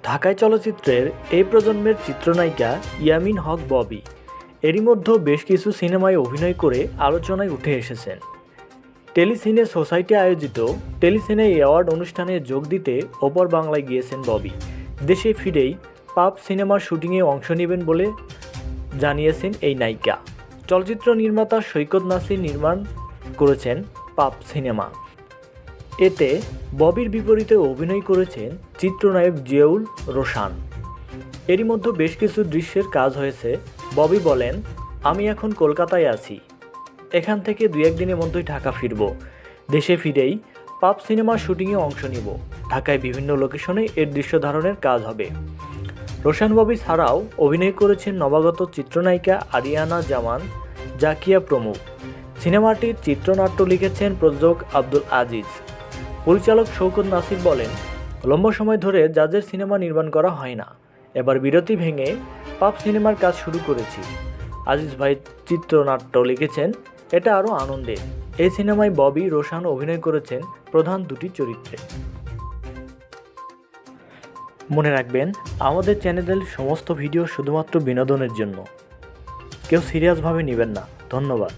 ঢাকাই চলচ্চিত্রের এই প্রজন্মের চিত্রনায়িকা ইয়ামিন হক ববি এরই মধ্যে বেশ কিছু সিনেমায় অভিনয় করে আলোচনায় উঠে এসেছেন। টেলিসিনে সোসাইটি আয়োজিত টেলিসিনে অ্যাওয়ার্ড অনুষ্ঠানে যোগ দিতে ওপর বাংলায় গিয়েছেন ববি। দেশে ফিরেই পাপ সিনেমার শুটিংয়ে অংশ নেবেন বলে জানিয়েছেন এই নায়িকা। চলচ্চিত্র নির্মাতা সৈকত নাসির নির্মাণ করেছেন পাপ সিনেমা। এতে ববির বিপরীতে অভিনয় করেছেন চিত্রনায়ক জিয়াউল রোশান। এরই মধ্যে বেশ কিছু দৃশ্যের কাজ হয়েছে। ববি বলেন, আমি এখন কলকাতায় আছি, এখান থেকে 2-1 দিনের মধ্যেই ঢাকা ফিরব। দেশে ফিরেই পাপ সিনেমার শুটিংয়ে অংশ নিব। ঢাকায় বিভিন্ন লোকেশনে এর দৃশ্য ধারণের কাজ হবে। রোশান ববি ছাড়াও অভিনয় করেছেন নবাগত চিত্রনায়িকা আরিয়ানা জামান, জাকিয়া প্রমুখ। সিনেমাটির চিত্রনাট্য লিখেছেন প্রযোজক আব্দুল আজিজ। পরিচালক শৌকত নাসির বলেন, লম্বা সময় ধরে জাজের সিনেমা নির্মাণ করা হয় না, এবার বিরতি ভেঙে পাপ সিনেমার কাজ শুরু করেছি। আজিজ ভাই চিত্রনাট্য লিখেছেন, এটা আরও আনন্দের। এই সিনেমায় ববি রোশান অভিনয় করেছেন প্রধান দুটি চরিত্রে। মনে রাখবেন, আমাদের চ্যানেলের সমস্ত ভিডিও শুধুমাত্র বিনোদনের জন্য, কেউ সিরিয়াসভাবে নেবেন না। ধন্যবাদ।